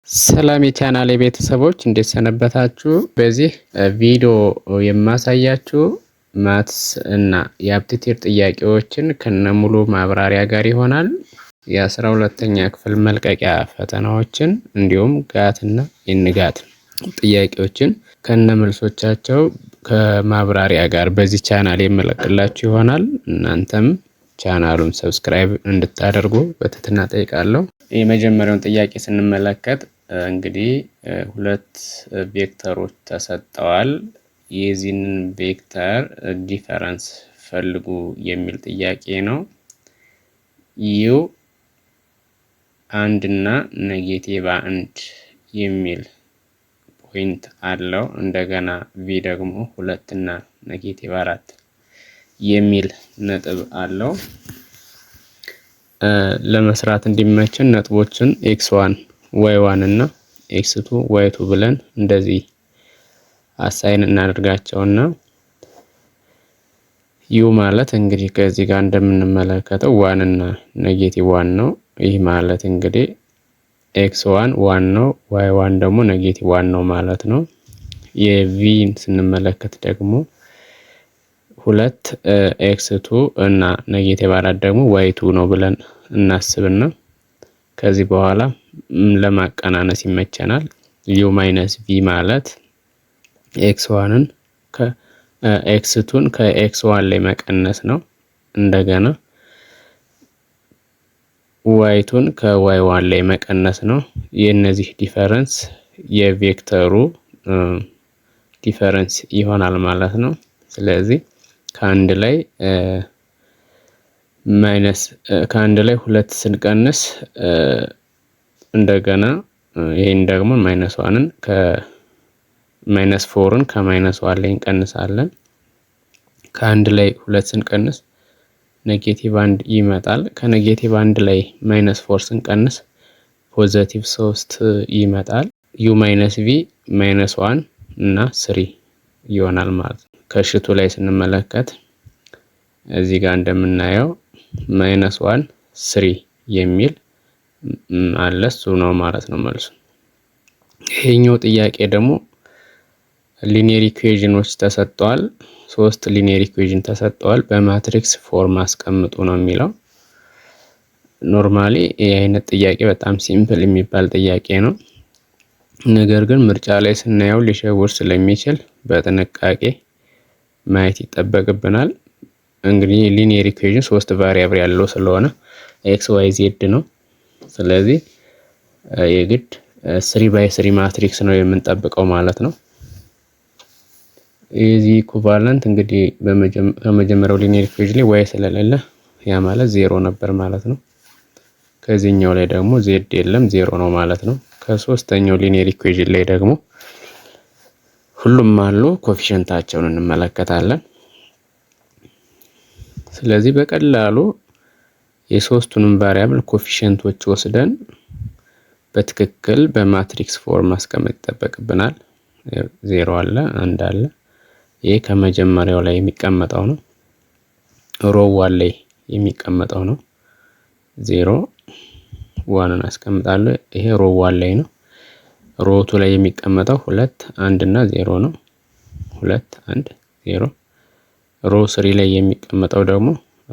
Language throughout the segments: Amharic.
ሰላም የቻናሌ ቤተሰቦች እንዴት ሰነበታችሁ? በዚህ ቪዲዮ የማሳያችሁ ማትስ እና የአፕቲቲዩድ ጥያቄዎችን ከነሙሉ ማብራሪያ ጋር ይሆናል። የ12ኛ ክፍል መልቀቂያ ፈተናዎችን እንዲሁም ጋትና ኢንጋት ጥያቄዎችን ከነመልሶቻቸው ከማብራሪያ ጋር በዚህ ቻናል የመለቅላችሁ ይሆናል። እናንተም ቻናሉን ሰብስክራይብ እንድታደርጉ በትህትና ጠይቃለሁ። የመጀመሪያውን ጥያቄ ስንመለከት እንግዲህ ሁለት ቬክተሮች ተሰጠዋል። የዚህንን ቬክተር ዲፈረንስ ፈልጉ የሚል ጥያቄ ነው። ዩ አንድ እና ኔጌቲቭ አንድ የሚል ፖይንት አለው። እንደገና ቪ ደግሞ ሁለት እና ኔጌቲቭ አራት የሚል ነጥብ አለው። ለመስራት እንዲመችን ነጥቦችን ኤክስ1 ዋይ1 እና ኤክስ2 ዋይ2 ብለን እንደዚህ አሳይን እናደርጋቸውና ዩ ማለት እንግዲህ ከዚህ ጋር እንደምንመለከተው 1 እና ኔጌቲቭ 1 ነው። ይህ ማለት እንግዲህ ኤክስ1 1 ነው፣ ዋይ1 ደግሞ ኔጌቲቭ 1 ነው ማለት ነው። የቪን ስንመለከት ደግሞ 2 ኤክስ2 እና ኔጌቲቭ 4 ደግሞ ዋይ2 ነው ብለን እናስብና ከዚህ በኋላ ለማቀናነስ ይመቸናል። ዩ ማይነስ ቪ ማለት ኤክስ1ን ኤክስ2ን ከኤክስ1 ላይ መቀነስ ነው። እንደገና ዋይ2ን ከዋይ1 ላይ መቀነስ ነው። የእነዚህ ዲፈረንስ የቬክተሩ ዲፈረንስ ይሆናል ማለት ነው። ስለዚህ ከአንድ ላይ ከአንድ ላይ ሁለት ስንቀንስ እንደገና ይሄን ደግሞ ማይነስ ዋንን ከማይነስ ፎርን ከማይነስ ዋን ላይ እንቀንሳለን። ከአንድ ላይ ሁለት ስንቀንስ ኔጌቲቭ አንድ ይመጣል። ከኔጌቲቭ አንድ ላይ ማይነስ ፎር ስንቀንስ ፖዘቲቭ 3 ይመጣል። ዩ ማይነስ ቪ ማይነስ ዋን እና 3 ይሆናል ማለት ነው። ከሽቱ ላይ ስንመለከት እዚህ ጋር እንደምናየው ማይነስ 1 3 የሚል አለ፣ እሱ ነው ማለት ነው መልሱ። ይሄኛው ጥያቄ ደግሞ ሊኒየር ኢኩዌዥኖች ተሰጥተዋል። 3 ሊኒየር ኢኩዌዥን ተሰጥተዋል። በማትሪክስ ፎርም አስቀምጡ ነው የሚለው። ኖርማሊ ይህ አይነት ጥያቄ በጣም ሲምፕል የሚባል ጥያቄ ነው። ነገር ግን ምርጫ ላይ ስናየው ሊሸውር ስለሚችል በጥንቃቄ ማየት ይጠበቅብናል። እንግዲህ ሊኒየር ኢኩዌዥን 3 ቫሪያብል ያለው ስለሆነ ኤክስ ዋይ ዜድ ነው። ስለዚህ የግድ 3x3 ማትሪክስ ነው የምንጠብቀው ማለት ነው። የዚህ ኢኩቫለንት እንግዲህ ከመጀመሪያው ሊኒየር ኢኩዌዥን ላይ ዋይ ስለሌለ ያ ማለት 0 ነበር ማለት ነው። ከዚህኛው ላይ ደግሞ ዜድ የለም 0 ነው ማለት ነው። ከሶስተኛው ሊኒየር ኢኩዌዥን ላይ ደግሞ ሁሉም አሉ፣ ኮፊሸንታቸውን እንመለከታለን። ስለዚህ በቀላሉ የሶስቱንም ቫሪያብል ኮፊሸንቶች ወስደን በትክክል በማትሪክስ ፎርም ማስቀመጥ ይጠበቅብናል። 0 አለ፣ 1 አለ። ይሄ ከመጀመሪያው ላይ የሚቀመጠው ነው። ሮው 1 ላይ የሚቀመጠው ነው። 0 1ን አስቀምጣለሁ። ይሄ ሮው 1 ላይ ነው። ሮው 2 ላይ የሚቀመጠው 2 1 እና 0 ነው። 2 1 0። ሮው 3 ላይ የሚቀመጠው ደግሞ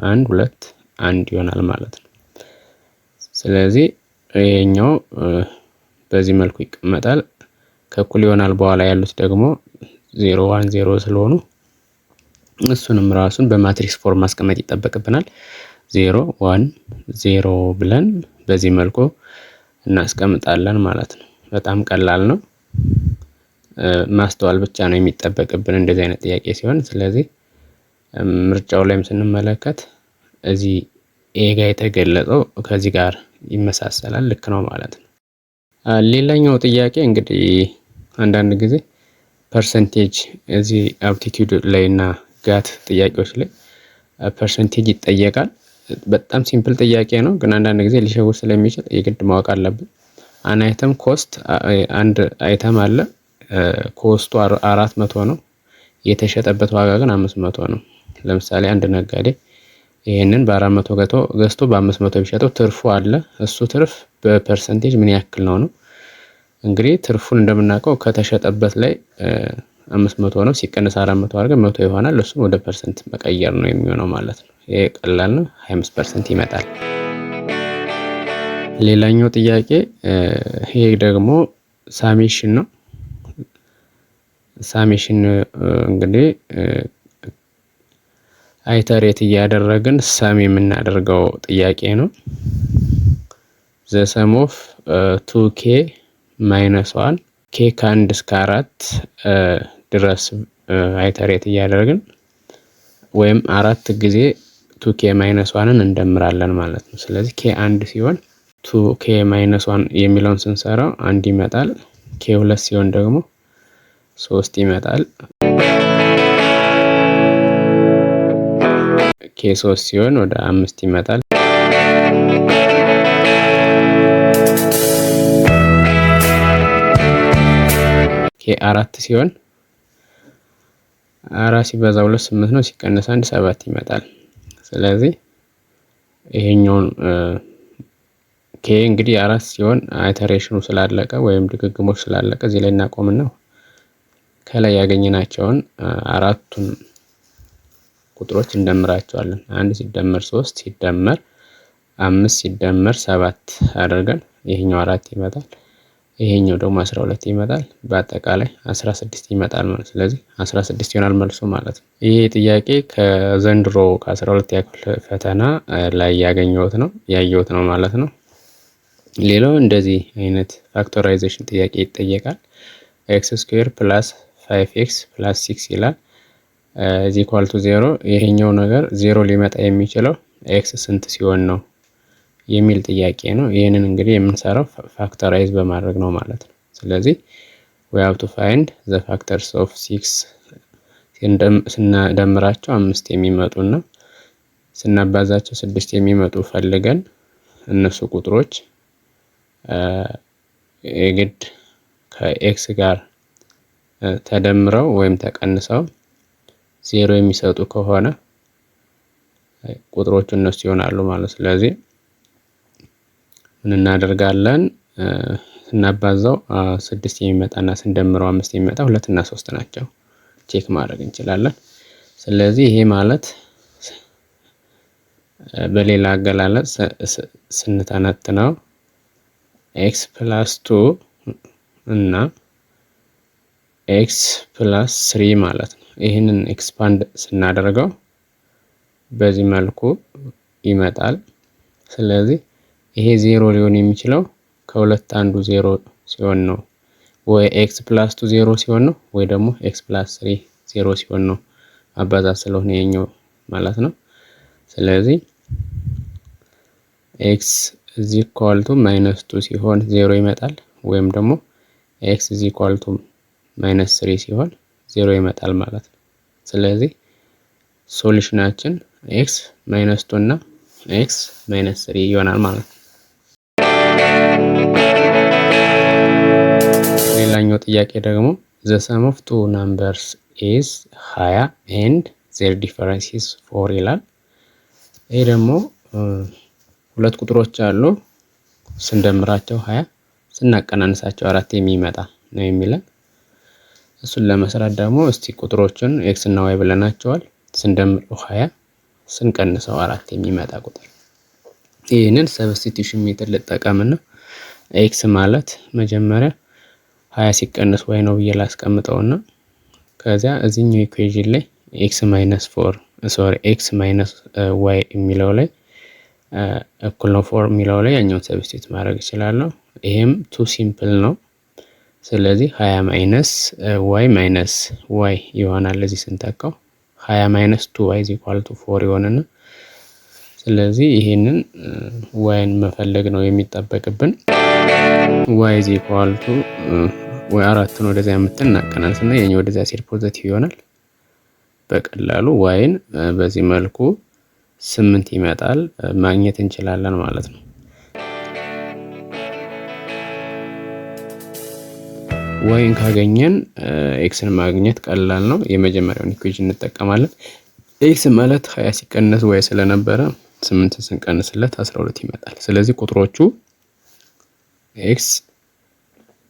1 2 1 ይሆናል ማለት ነው። ስለዚህ ይሄኛው በዚህ መልኩ ይቀመጣል። ከእኩል ይሆናል በኋላ ያሉት ደግሞ 0 1 0 ስለሆኑ እሱንም ራሱን በማትሪክስ ፎርም ማስቀመጥ ይጠበቅብናል። 0 1 0 ብለን በዚህ መልኩ እናስቀምጣለን ማለት ነው። በጣም ቀላል ነው። ማስተዋል ብቻ ነው የሚጠበቅብን እንደዚህ አይነት ጥያቄ ሲሆን። ስለዚህ ምርጫው ላይም ስንመለከት እዚህ ኤ ጋር የተገለጸው ከዚህ ጋር ይመሳሰላል፣ ልክ ነው ማለት ነው። ሌላኛው ጥያቄ እንግዲህ አንዳንድ ጊዜ ፐርሰንቴጅ እዚህ አፕቲቲዩድ ላይ እና ጋት ጥያቄዎች ላይ ፐርሰንቴጅ ይጠየቃል። በጣም ሲምፕል ጥያቄ ነው፣ ግን አንዳንድ ጊዜ ሊሸውር ስለሚችል የግድ ማወቅ አለብን። አን አይተም ኮስት፣ አንድ አይተም አለ ኮስቱ 400 ነው፣ የተሸጠበት ዋጋ ግን 500 ነው። ለምሳሌ አንድ ነጋዴ ይሄንን በ400 ገዝቶ በ500 ቢሸጠው ትርፉ አለ። እሱ ትርፍ በፐርሰንቴጅ ምን ያክል ነው? እንግዲህ ትርፉን እንደምናውቀው ከተሸጠበት ላይ 500 ነው ሲቀንስ 400 አድርገን 100 ይሆናል። እሱን ወደ ፐርሰንት መቀየር ነው የሚሆነው ማለት ነው። ይሄ ቀላል ነው። 25% ይመጣል። ሌላኛው ጥያቄ ይሄ ደግሞ ሳሜሽን ነው። ሳሜሽን እንግዲህ አይተሬት እያደረግን ሰም የምናደርገው ጥያቄ ነው። ዘ ሰም ኦፍ 2k ማይነስ 1 k ከ1 እስከ 4 ድረስ አይተሬት እያደረግን ወይም 4 ጊዜ 2k ማይነስ 1ን እንደምራለን ማለት ነው። ስለዚህ k 1 ሲሆን 2k ማይነስ 1 የሚለውን ስንሰራው 1 ይመጣል። k 2 ሲሆን ደግሞ 3 ይመጣል። k 3 ሲሆን ወደ 5 ይመጣል። k 4 ሲሆን 4 ሲበዛ 2 8 ነው። ሲቀነስ 1 7 ይመጣል። ስለዚህ ይሄኛውን k እንግዲህ 4 ሲሆን አይተሬሽኑ ስላለቀ ወይም ድግግሞች ስላለቀ እዚህ ላይ እናቆምና ከላይ ያገኘናቸውን አራቱን ቁጥሮች እንደምራቸዋለን። 1 ሲደመር 3 ሲደመር 5 ሲደመር 7 አድርገን ይሄኛው 4 ይመጣል። ይሄኛው ደግሞ 12 ይመጣል። በአጠቃላይ 16 ይመጣል ማለት። ስለዚህ 16 ይሆናል መልሱ ማለት ነው። ይሄ ጥያቄ ከዘንድሮ ከ12 ክፍል ፈተና ላይ ያየሁት ነው ማለት ነው። ሌላው እንደዚህ አይነት ፋክቶራይዜሽን ጥያቄ ይጠየቃል። ኤክስ ስኩዌር ፕላስ 5x ፕላስ 6 ይላል ኢዝ ኢኳል ቱ 0። ይሄኛው ነገር 0 ሊመጣ የሚችለው ኤክስ ስንት ሲሆን ነው የሚል ጥያቄ ነው። ይህንን እንግዲህ የምንሰራው ፋክተራይዝ በማድረግ ነው ማለት ነው። ስለዚህ we have to find the factors of 6 ስናደምራቸው 5 የሚመጡና ስናባዛቸው 6 የሚመጡ ፈልገን እነሱ ቁጥሮች የግድ ከኤክስ ጋር ተደምረው ወይም ተቀንሰው 0 የሚሰጡ ከሆነ ቁጥሮቹ እነሱ ይሆናሉ ማለት። ስለዚህ ምን እናደርጋለን? ስናባዛው 6 የሚመጣና ስንደምረው 5 የሚመጣ 2 እና 3 ናቸው። ቼክ ማድረግ እንችላለን። ስለዚህ ይሄ ማለት በሌላ አገላለጽ ስንተነትነው ኤክስ ፕላስ 2 እና ኤክስ ፕላስ 3 ማለት ነው። ይህንን ኤክስፓንድ ስናደርገው በዚህ መልኩ ይመጣል። ስለዚህ ይሄ 0 ሊሆን የሚችለው ከሁለት አንዱ 0 ሲሆን ነው። ወይ ኤክስ ፕላስ 2 0 ሲሆን ነው፣ ወይ ደግሞ ኤክስ ፕላስ 3 0 ሲሆን ነው። አባዛት ስለሆነ የኛው ማለት ነው። ስለዚህ ኤክስ ኢዝ ኢኳል ቱ ማይነስ 2 ሲሆን 0 ይመጣል፣ ወይም ደግሞ ኤክስ ኢዝ ኢኳል ቱ ማይነስ 3 ሲሆን 0 ይመጣል ማለት ነው። ስለዚህ ሶሉሽናችን ኤክስ ማይነስ 2 እና ኤክስ ማይነስ 3 ይሆናል ማለት ነው። ሌላኛው ጥያቄ ደግሞ the sum of two numbers is 20 and their difference is 4 ይላል። ይሄ ደግሞ ሁለት ቁጥሮች አሉ፣ ስንደምራቸው 20 ስናቀናንሳቸው 4 የሚመጣ ነው የሚለን። እሱን ለመስራት ደግሞ እስቲ ቁጥሮችን ኤክስ እና ዋይ ብለናቸዋል። ስንደምረው 20 ስንቀንሰው 4 የሚመጣ ቁጥር። ይህንን ሰብስቲቲዩሽን ሜተድ ልጠቀምና ኤክስ ማለት መጀመሪያ 20 ሲቀነስ ዋይ ነው ብዬ ላስቀምጠውና ከዚያ እዚህኛው ኢኩዌሽን ላይ ኤክስ ማይነስ ዋይ የሚለው ላይ እኩል ነው 4 የሚለው ላይ ያኛውን ሰብስቲት ማድረግ እችላለሁ። ይሄም ቱ ሲምፕል ነው። ስለዚህ 20 ማይነስ ዋይ ይሆናል። እዚህ ስንተካው 20 ማይነስ 2 ዋይ ኢዝ ኢኳል ቱ 4 ይሆንና ስለዚህ ይሄንን ዋይን መፈለግ ነው የሚጠበቅብን። ዋይ ኢዝ ኢኳል ቱ ወይ 4ን ወደዚያ የምትን እናቀናንስና የኛው ወደዚያ ሲል ፖዚቲቭ ይሆናል። በቀላሉ ዋይን በዚህ መልኩ 8 ይመጣል ማግኘት እንችላለን ማለት ነው። ዋይን ካገኘን ኤክስን ማግኘት ቀላል ነው። የመጀመሪያውን ኢኩዌሽን እንጠቀማለን። ኤክስ ማለት 20 ሲቀነስ ዋይ ስለነበረ 8 ስንቀንስለት 12 ይመጣል። ስለዚህ ቁጥሮቹ ኤክስ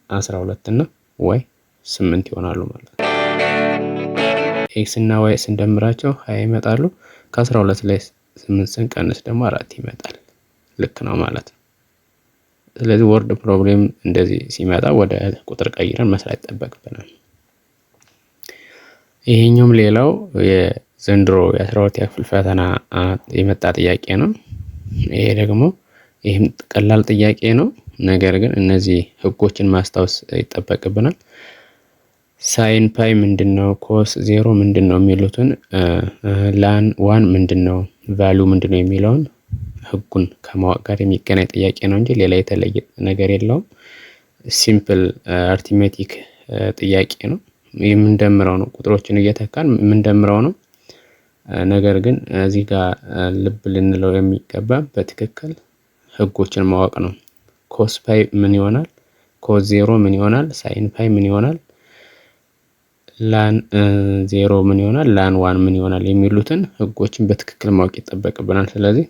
12 እና ዋይ 8 ይሆናሉ ማለት ነው። ኤክስ እና ዋይ ስንደምራቸው 20 ይመጣሉ። ከ12 ላይ 8 ስንቀንስ ደግሞ 4 ይመጣል። ልክ ነው ማለት ነው። ስለዚህ ወርድ ፕሮብሌም እንደዚህ ሲመጣ ወደ ቁጥር ቀይረን መስራት ይጠበቅብናል። ይሄኛውም ሌላው የዘንድሮ የ12ኛ ክፍል ፈተና የመጣ ጥያቄ ነው። ይሄ ደግሞ ይህም ቀላል ጥያቄ ነው። ነገር ግን እነዚህ ህጎችን ማስታወስ ይጠበቅብናል። ሳይን ፓይ ምንድነው፣ ኮስ ዜሮ ምንድነው የሚሉትን ላን ዋን ምንድነው፣ ቫልዩ ምንድነው የሚለውን ህጉን ከማወቅ ጋር የሚገናኝ ጥያቄ ነው እንጂ ሌላ የተለየ ነገር የለውም። ሲምፕል አርቲሜቲክ ጥያቄ ነው። የምንደምረው ነው፣ ቁጥሮችን እየተካን የምንደምረው ነው። ነገር ግን እዚህ ጋር ልብ ልንለው የሚገባ በትክክል ህጎችን ማወቅ ነው። ኮስ ፓይ ምን ይሆናል፣ ኮስ ዜሮ ምን ይሆናል፣ ሳይን ፓይ ምን ይሆናል፣ ላን ዜሮ ምን ይሆናል፣ ላን ዋን ምን ይሆናል የሚሉትን ህጎችን በትክክል ማወቅ ይጠበቅብናል። ስለዚህ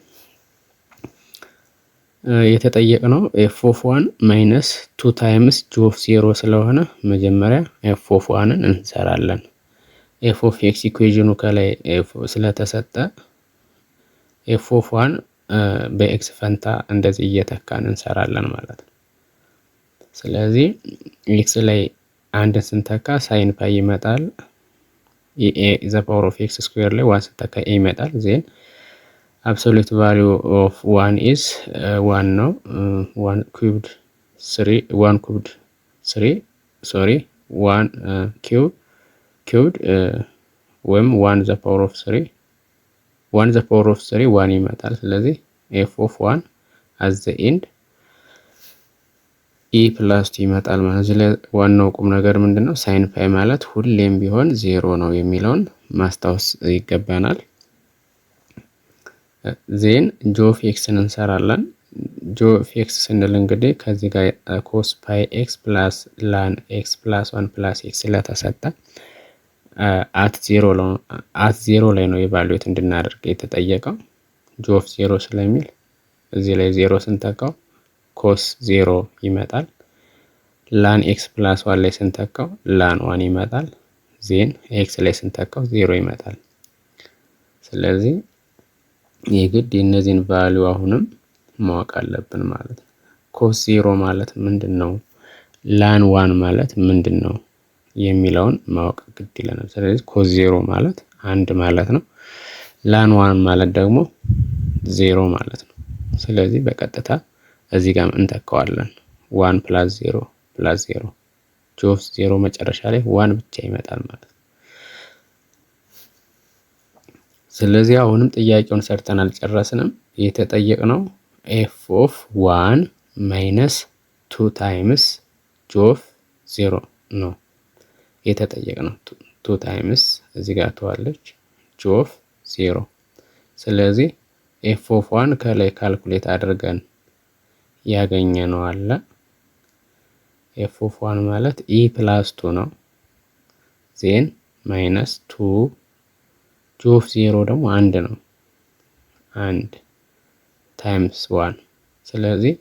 የተጠየቅነው ኤፍ ኦፍ ዋን ማይነስ 2 ታይምስ ጂ ኦፍ ዜሮ ስለሆነ መጀመሪያ ኤፍ ኦፍ ዋንን እንሰራለን። ኤፍ ኦፍ ኤክስ ኢኩዌዥኑ ከላይ ስለተሰጠ ኤፍ ኦፍ ዋን በኤክስ ፈንታ እንደዚህ እየተካን እንሰራለን ማለት ነው። ስለዚህ ኤክስ ላይ አንድን ስንተካ ሳይን ፓይ ይመጣል። ኤ ዘ ፓወር ኦፍ ኤክስ ስኩዌር ላይ ዋን ስንተካ ኤ ይመጣል። ዜን አብሶሉት ቫልዩ ኦፍ ዋን ኢዝ ዋን ነው። ዋን ኩብድ 3 ወይም ዋን ዘ ፓወር ኦፍ 3 ዋን ይመጣል። ስለዚህ ኤፍ ኦፍ ዋን አት ዘ ኤንድ ኢ ፕላስ ቱ ይመጣል ማለት። እዚህ ላይ ዋናው ቁም ነገር ምንድነው? ሳይን ፓይ ማለት ሁሌም ቢሆን ዜሮ ነው የሚለውን ማስታወስ ይገባናል። ዜን ጂ ኦፍ ኤክስን እንሰራለን። ጂ ኦፍ ኤክስ ስንል እንግዲህ ከዚህ ጋር ኮስ ፓይ ኤክስ ፕላስ ላን ኤክስ ፕላስ 1 ፕላስ ኤክስ ስለተሰጠ አት ዜሮ ላይ ነው ኢቫሉዌት እንድናደርግ የተጠየቀው። ጂ ኦፍ ዜሮ ስለሚል እዚህ ላይ ዜሮ ስንተካው ኮስ ዜሮ ይመጣል። ላን ኤክስ ፕላስ 1 ላይ ስንተካው ላን 1 ይመጣል። ዜን ኤክስ ላይ ስንተካው ዜሮ ይመጣል። ስለዚህ የግድ የእነዚህን ቫልዩ አሁንም ማወቅ አለብን ማለት ነው። ኮስ ዜሮ ማለት ምንድን ነው፣ ላን 1 ማለት ምንድን ነው የሚለውን ማወቅ ግድ ይለናል። ስለዚህ ኮስ ዜሮ ማለት 1 ማለት ነው። ላን 1 ማለት ደግሞ ዜሮ ማለት ነው። ስለዚህ በቀጥታ እዚህ ጋር እንተካዋለን። 1 ፕላስ 0 ፕላስ 0 ጂ ኦፍ 0 መጨረሻ ላይ 1 ብቻ ይመጣል ማለት ነው። ስለዚህ አሁንም ጥያቄውን ሰርተን አልጨረስንም። የተጠየቅነው ኤፍ ኦፍ 1 ማይነስ 2 ታይምስ ጂ ኦፍ 0 ነው የተጠየቅነው። 2 ታይምስ እዚህ ጋር ተዋለች ጂ ኦፍ 0። ስለዚህ ኤፍ ኦፍ 1 ከላይ ካልኩሌት አድርገን ያገኘነው አለ። ኤፍ ኦፍ 1 ማለት ኢ ፕላስ 2 ነው። ዜን ማይነስ 2 ጂ ኦፍ 0 ደግሞ 1 ነው። 1 ታይምስ 1 ስለዚህ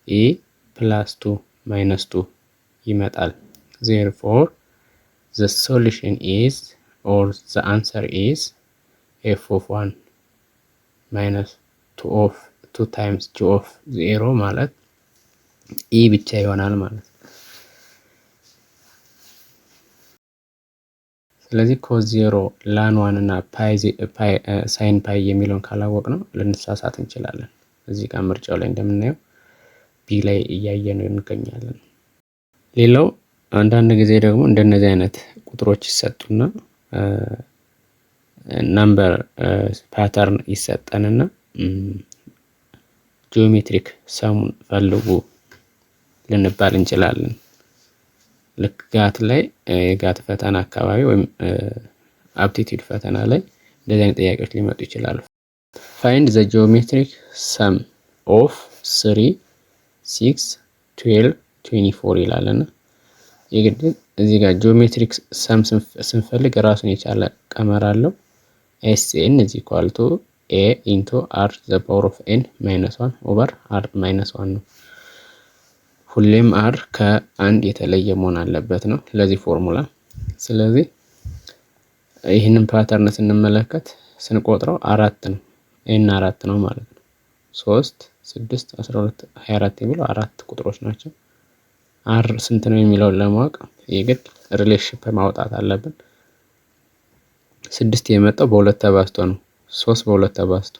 ኢ ፕላስ 2 ማይነስ 2 ይመጣል። therefore the solution is or the answer is f of 1 minus 2 times g of 0 ማለት ኢ ብቻ ይሆናል ማለት ነው። ስለዚህ ኮስ 0 ላን 1 እና ሳይን ፓይ የሚለውን ካላወቅ ነው ልንሳሳት እንችላለን። እዚህ ጋር ምርጫው ላይ እንደምናየው ቢ ላይ እያየነው እንገኛለን። ሌላው አንዳንድ ጊዜ ደግሞ እንደነዚህ አይነት ቁጥሮች ይሰጡና ነምበር ፓተርን ይሰጠንና ጂኦሜትሪክ ሰሙን ፈልጉ ልንባል እንችላለን። ልክ ጋት ላይ የጋት ፈተና አካባቢ ወይም አፕቲቲዩድ ፈተና ላይ እንደዚህ አይነት ጥያቄዎች ሊመጡ ይችላሉ። ፋይንድ ዘ ጂኦሜትሪክ ሰም ኦፍ 3 6 12 24 ይላልና የግድ እዚህ ጋር ጂኦሜትሪክ ሰም ስንፈልግ ራሱን የቻለ ቀመር አለው። ኤስኤን is equal to a into r the power of n minus 1 over r minus 1 ነው። ሁሌም አር ከአንድ የተለየ መሆን አለበት ነው ለዚህ ፎርሙላ። ስለዚህ ይህንን ፓተርን ስንመለከት ስንቆጥረው 4 ነው። ኤን 4 ነው ማለት ነው። 3 6 12 24 የሚለው 4 ቁጥሮች ናቸው። አር ስንት ነው የሚለውን ለማወቅ የግድ ሪሌሽንሺፕ ማውጣት አለብን። 6 የመጣው በ2 ተባዝቶ ነው። 3 በ2 ተባዝቶ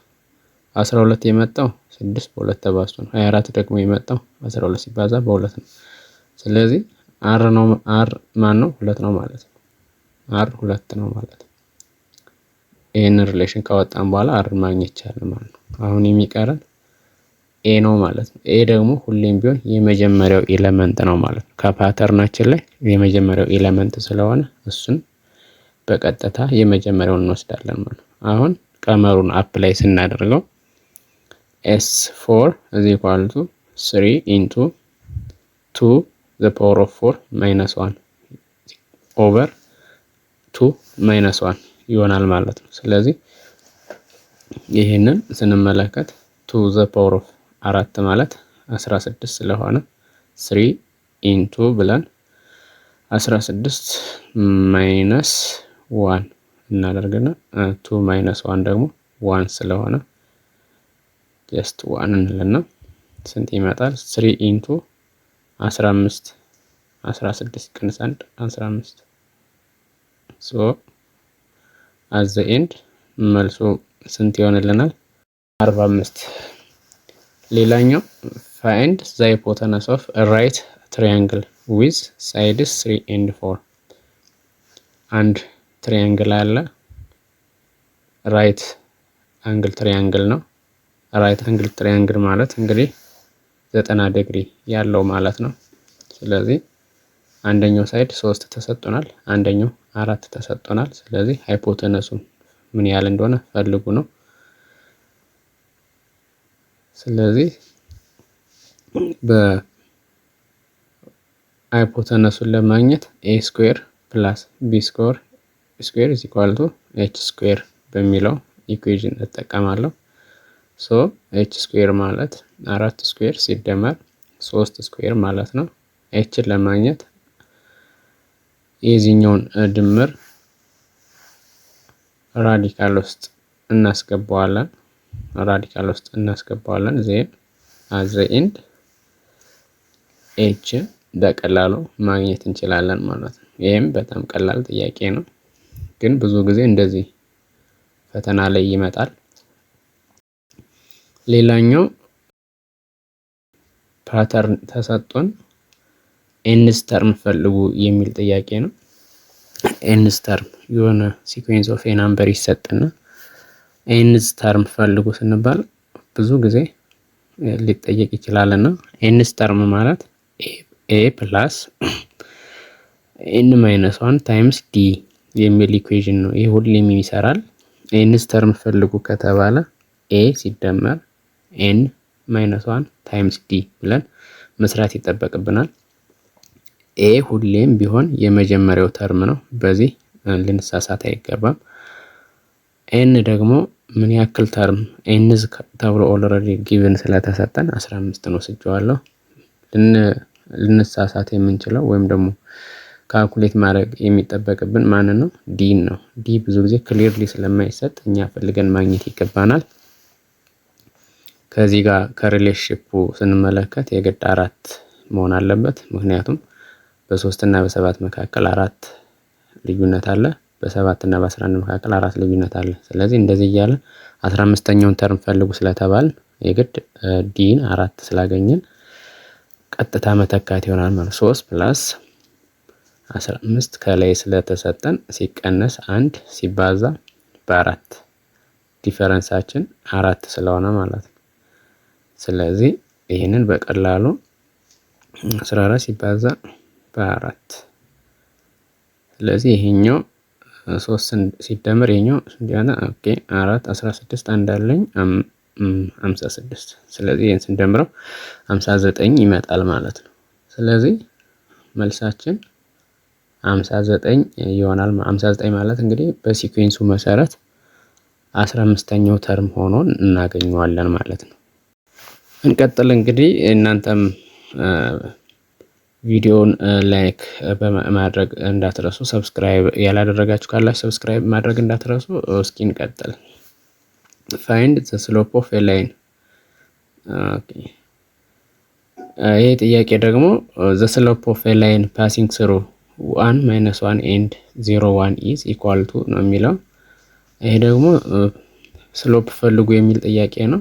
12 የመጣው 6 በ2 ተባዝቶ ነው። 24 ደግሞ የመጣው 12 ሲባዛ በ2 ነው። ስለዚህ አር ማን ነው? 2 ነው ማለት ነው። አር 2 ነው ማለት ነው። ይህንን ሪሌሽን ካወጣን በኋላ አር ማግኘት ይቻላል ማለት ነው። አሁን የሚቀረን ኤ ነው ማለት ነው። ኤ ደግሞ ሁሌም ቢሆን የመጀመሪያው ኤሌመንት ነው ማለት ነው። ከፓተርናችን ላይ የመጀመሪያው ኤሌመንት ስለሆነ እሱን በቀጥታ የመጀመሪያውን እንወስዳለን ማለት ነው። አሁን ቀመሩን አፕላይ ስናደርገው S4 is equal to 3 into 2 the power of 4 minus 1 over 2 minus 1 ይሆናል ማለት ነው። ስለዚህ ይህንን ስንመለከት 2 the power of 4 ማለት 16 ስለሆነ 3 into ብለን 16 minus 1 እናደርግና 2 minus 1 ደግሞ 1 ስለሆነ just 1 እንልና ስንት ይመጣል? 3 into 15 16 ቅንስ 1 15 so at the end መልሱ ስንት ይሆንልናል? 45። ሌላኛው find the hypotenuse of a right triangle with sides 3 and 4 አንድ ትሪያንግል አለ። ራይት አንግል ትሪያንግል ነው። ራይት አንግል ትሪያንግል ማለት እንግዲህ 90 ዲግሪ ያለው ማለት ነው። ስለዚህ አንደኛው ሳይድ 3 ተሰጥቶናል፣ አንደኛው 4 ተሰጥቶናል። ስለዚህ ሃይፖተነሱን ምን ያህል እንደሆነ ፈልጉ ነው። ስለዚህ በሃይፖተነሱን ለማግኘት a ስኩዌር ፕላስ b ስኩዌር is equal to h ስኩዌር በሚለው ኢኩዌሽን እጠቀማለሁ። ሶ h ስኩዌር ማለት 4 ስኩዌር ሲደመር 3 ስኩዌር ማለት ነው። ኤችን ለማግኘት የዚህኛውን ድምር ራዲካል ውስጥ እናስገባዋለን። ዜን አት ዘ ኤንድ ኤች በቀላሉ ማግኘት እንችላለን ማለት ነው። ይህም በጣም ቀላል ጥያቄ ነው፣ ግን ብዙ ጊዜ እንደዚህ ፈተና ላይ ይመጣል። ሌላኛው ፓተርን ተሰጥቶን ኤንስ ተርም ፈልጉ የሚል ጥያቄ ነው። ኤንስ ተርም የሆነ ሲኩዌንስ ኦፍ ኤ ናምበር ይሰጥና ኤንስ ተርም ፈልጉ ስንባል ብዙ ጊዜ ሊጠየቅ ይችላልና ኤንስ ተርም ማለት ኤ ፕላስ ኤን ማይነስ 1 ታይምስ ዲ የሚል ኢኩዌሽን ነው። ይሄ ሁሌም ይሰራል። ኤንስ ተርም ፈልጉ ከተባለ ኤ ሲደመር ኤን ማይነስ 1 ታይምስ ዲ ብለን መስራት ይጠበቅብናል። ኤ ሁሌም ቢሆን የመጀመሪያው ተርም ነው። በዚህ ልንሳሳት አይገባም። ኤን ደግሞ ምን ያክል ተርም ኤንዝ ተብሎ ኦልሬዲ ጊቭን ስለተሰጠን 15 ነው ወስጄዋለሁ። ልንሳሳት የምንችለው ወይም ደግሞ ካልኩሌት ማድረግ የሚጠበቅብን ማንን ነው? ዲን ነው። ዲ ብዙ ጊዜ ክሊርሊ ስለማይሰጥ እኛ ፈልገን ማግኘት ይገባናል። ከዚህ ጋር ከሪሌሽንሺፑ ስንመለከት የግድ 4 መሆን አለበት። ምክንያቱም በ3 እና በ7 መካከል 4 ልዩነት አለ። በ7 እና በ11 መካከል 4 ልዩነት አለ። ስለዚህ እንደዚህ እያለ 15ኛውን ተርም ፈልጉ ስለተባል የግድ ዲን 4 ስላገኘን ቀጥታ መተካት ይሆናል ማለት 3 ፕላስ 15 ከላይ ስለተሰጠን ሲቀነስ 1 ሲባዛ በ4 ዲፈረንሳችን 4 ስለሆነ ማለት ነው። ስለዚህ ይህንን በቀላሉ 14 ሲባዛ በ4 ስለዚህ ይሄኛው 3 ሲደመር ይሄኛው እንዲያና ኦኬ 4 16 እንዳለኝ 56 ስለዚህ ይሄን ስንደምረው 59 ይመጣል ማለት ነው። ስለዚህ መልሳችን 59 ይሆናል። 59 ማለት እንግዲህ በሲኩዌንሱ መሰረት 15ኛው ተርም ሆኖ እናገኘዋለን ማለት ነው። እንቀጥል እንግዲህ እናንተም ቪዲዮውን ላይክ በማድረግ እንዳትረሱ። ሰብስክራይብ ያላደረጋችሁ ካላችሁ ሰብስክራይብ ማድረግ እንዳትረሱ። እስኪ እንቀጥል። ፋይንድ ዘ ስሎፕ ኦፍ ኤ ላይን። ኦኬ ይሄ ጥያቄ ደግሞ ዘ ስሎፕ ኦፍ ኤ ላይን ፓሲንግ ስሩ 1 - 1 ኤንድ 0 1 ኢዝ ኢኳል ቱ ነው የሚለው። ይሄ ደግሞ ስሎፕ ፈልጉ የሚል ጥያቄ ነው።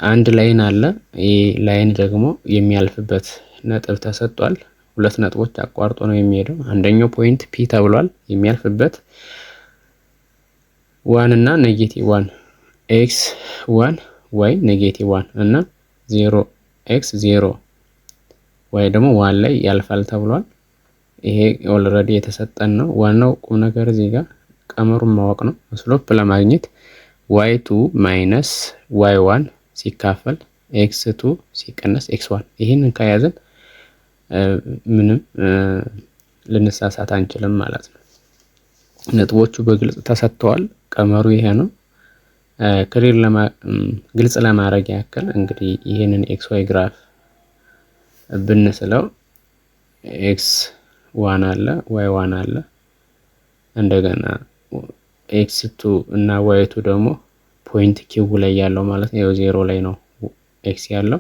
አንድ ላይን አለ። ይህ ላይን ደግሞ የሚያልፍበት ነጥብ ተሰጥቷል። ሁለት ነጥቦች አቋርጦ ነው የሚሄደው። አንደኛው ፖይንት ፒ ተብሏል። የሚያልፍበት 1 እና -1 ኤክስ 1 ዋይ -1 እና 0 ኤክስ 0 ዋይ ደግሞ 1 ላይ ያልፋል ተብሏል። ይሄ ኦልሬዲ የተሰጠን ነው። ዋናው ቁም ነገር እዚህ ጋር ቀመሩን ማወቅ ነው። ስሎፕ ለማግኘት y2 ማይነስ y1 ሲካፈል x2 ሲቀነስ x1 ይህንን ከያዘን ምንም ልንሳሳት አንችልም ማለት ነው። ነጥቦቹ በግልጽ ተሰጥተዋል። ቀመሩ ይሄ ነው። ግልጽ ለማድረግ ያክል እንግዲህ ይህንን xy ግራፍ ብንስለው x1 አለ y1 አለ እንደገና x2 እና y2 ደግሞ ፖይንት ኪው ላይ ያለው ማለት ነው። 0 ላይ ነው x ያለው።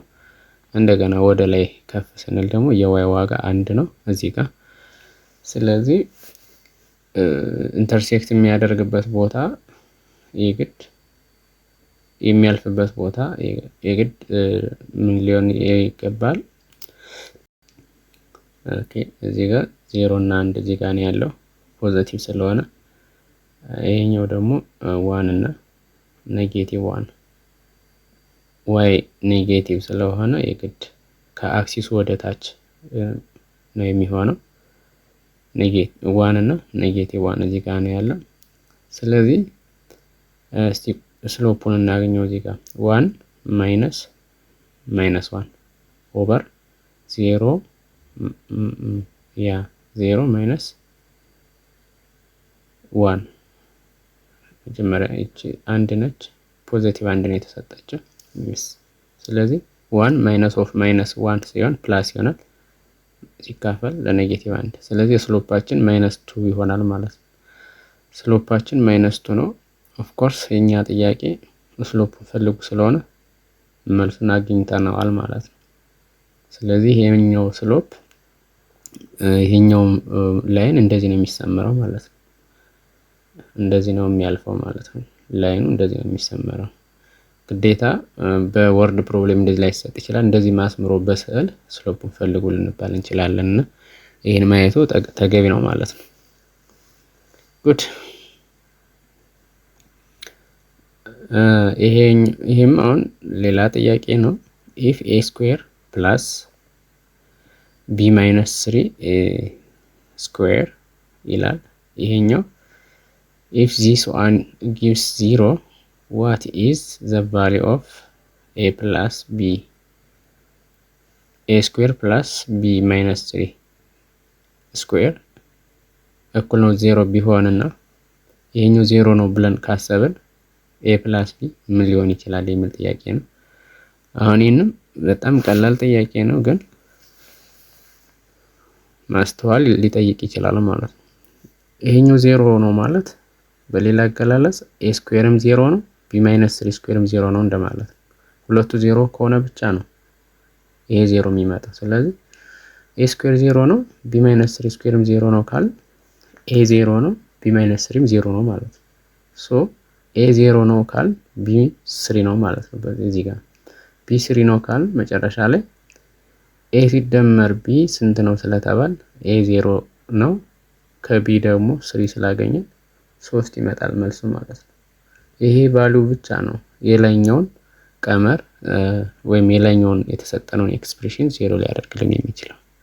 እንደገና ወደ ላይ ከፍ ስንል ደግሞ የy ዋጋ 1 ነው እዚህ ጋር። ስለዚህ ኢንተርሴክት የሚያደርግበት ቦታ የግድ የሚያልፍበት ቦታ የግድ ምን ሊሆን ይገባል? ኦኬ እዚህ ጋር 0 እና 1 እዚህ ጋር ነው ያለው ፖዚቲቭ ስለሆነ ይሄኛው ደግሞ 1 እና -1 ዋይ ኔጌቲቭ ስለሆነ የግድ ከአክሲሱ ወደ ታች ነው የሚሆነው። 1 እና -1 እዚህ ጋር ነው ያለው። ስለዚህ እስቲ ስሎፑን እናገኘው። እዚህ ጋር 1 ማይነስ -1 ኦቨር 0 0 ማይነስ 1 መጀመሪያ እቺ 1 ነች፣ ፖዚቲቭ 1 ነው የተሰጠችው። ስለዚህ 1 ማይነስ ኦፍ -1 ሲሆን ፕላስ ይሆናል ሲካፈል -1። ስለዚህ ስሎፓችን -2 ይሆናል ማለት ነው። ስሎፓችን -2 ነው። ኦፍ ኮርስ የኛ ጥያቄ ስሎፕ ፈልጉ ስለሆነ መልሱን አግኝተነዋል ማለት ነው። ስለዚህ ይሄኛው ስሎፕ ይሄኛው ላይን እንደዚህ ነው የሚሰመረው ማለት ነው። እንደዚህ ነው የሚያልፈው ማለት ነው። ላይኑ እንደዚህ ነው የሚሰመረው። ግዴታ በወርድ ፕሮብሌም እንደዚህ ላይ ይሰጥ ይችላል። እንደዚህ ማስምሮ በስዕል ስሎፑን ፈልጉ ልንባል እንችላለን እና ይሄን ማየቱ ተገቢ ነው ማለት ነው። ጉድ ይሄም አሁን ሌላ ጥያቄ ነው። ኢፍ ኤ ስኩዌር ፕላስ ቢ ማይነስ 3 ስኩዌር ይላል። ይሄኛው if this one gives 0 what is the value of a plus b? a square plus b minus 3 ስኩዌር እኩል ነው 0 ቢሆንና ይሄኛው 0 ነው ብለን ካሰብን a plus b ምን ሊሆን ይችላል የሚል ጥያቄ ነው። አሁን ይሄንም በጣም ቀላል ጥያቄ ነው፣ ግን ማስተዋል ሊጠይቅ ይችላል ማለት ነው። ይሄኛው 0 ነው ማለት በሌላ አገላለጽ a ስኩዌርም 0 ነው b ማይነስ 3 ስኩዌርም 0 ነው እንደማለት ነው። ሁለቱ 0 ከሆነ ብቻ ነው ይሄ 0 የሚመጣው። ስለዚህ a ስኩዌር 0 ነው b ማይነስ 3 ስኩዌርም 0 ነው ካል a 0 ነው b ማይነስ 3ም 0 ነው ማለት ነው። ሶ a 0 ነው ካል b 3 ነው ማለት ነው። በዚህ ጋር b 3 ነው ካል መጨረሻ ላይ a ሲደመር b ስንት ነው ስለተባል a 0 ነው ከb ደግሞ 3 ስላገኘን 3 ይመጣል መልሱ ማለት ነው። ይሄ ቫልዩ ብቻ ነው የላይኛውን ቀመር ወይም የላይኛውን የተሰጠነውን ኤክስፕሬሽን 0 ሊያደርግልን የሚችለው።